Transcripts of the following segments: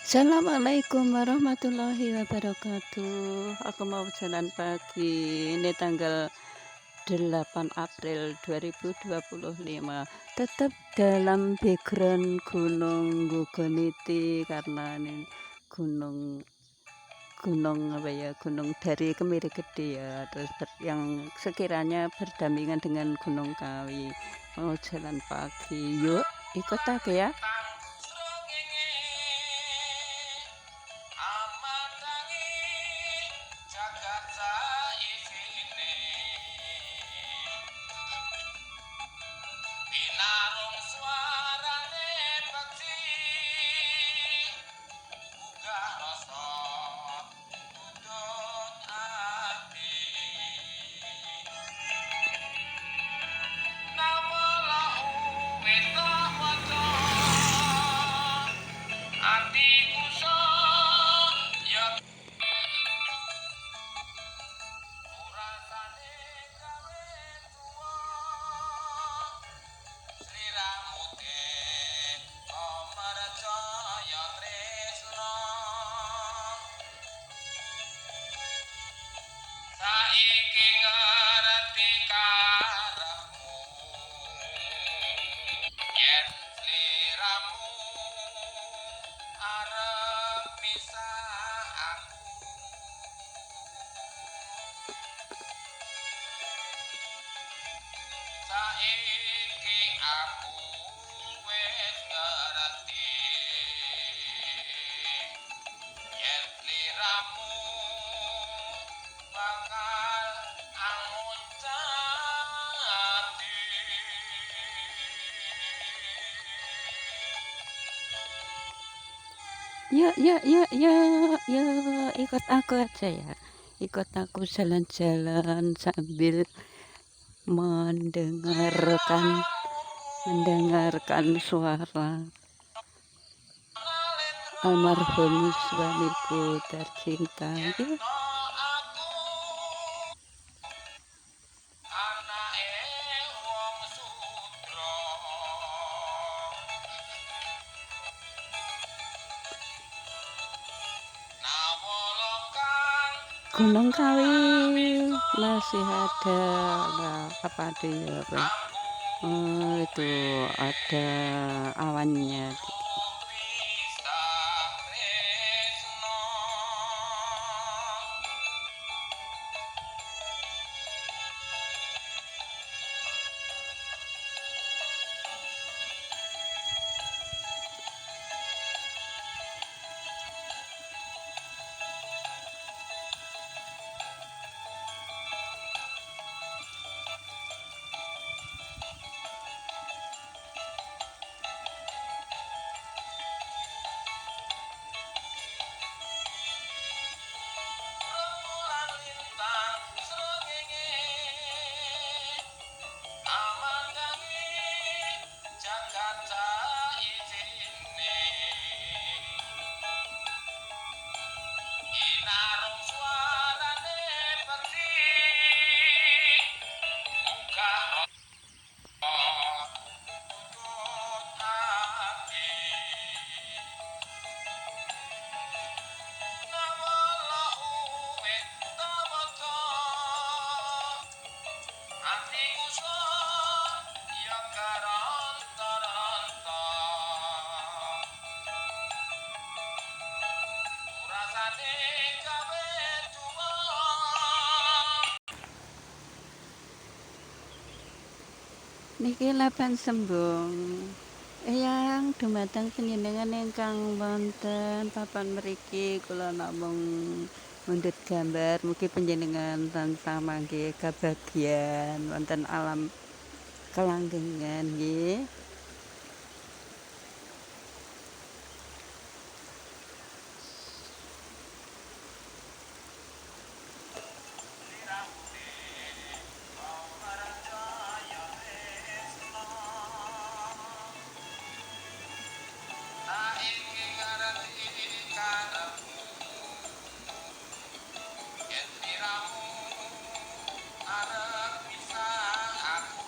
Assalamualaikum warahmatullahi wabarakatuh. Aku mau jalan pagi. Ini tanggal 8 April 2025. Tetap dalam background Gunung Gogoniti karena ini gunung gunung apa ya? Gunung dari Kemiri Gede ya. Terus yang sekiranya berdampingan dengan Gunung Kawi. Mau jalan pagi. Yuk, ikut aku ya. Pinarung suarane bekti gugah rasa udut ati nawala uwita waca atiku saya urasane gawe tuwa Sriramute Amarjaya Tresna saiki ngerti karepmu yen sliramu arep pisah aku saiki aku wis ngerti yen sliramu bakal anguncati Yuk, yuk, yuk, yuk, yuk, ikut aku aja ya. Ikut aku jalan-jalan sambil mendengarkan mendengarkan suara almarhum suamiku tercinta. Yuk. yekno aku anake wong sudra nawala kang Gunung Kawi masih wika ada lah, apa ada ya apa? Oh, itu ada awannya. Rembulan lintang srengenge amandangi jagat isine inarung suarane bekti muka tutut hati nawala uwit tawaca atiku saya karanta-ranta rasane gawe tuwa Niki lapan sembung. Eyang dumateng panjenengan ingkang wonten papan mriki kula namung mundhut gambar mugi panjenengan tansah mangke kabagyan wonten alam kelanggengan nggih. Sliramute Amarjaya Tresna saiki ngerti karepmu yen sliramu arep pisah aku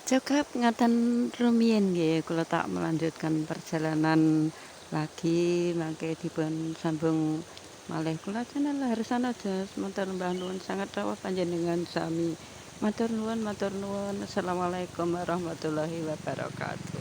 Cekap ngaten rumiyin nggih kula tak melanjutkan perjalanan lagi mangke dipun sambung malih kula cenah leresanaja semonten mbah nuwun sanget rawuh panjenengan sami. Matur nuwun, matur nuwun. Assalamualaikum warahmatullahi wabarakatuh.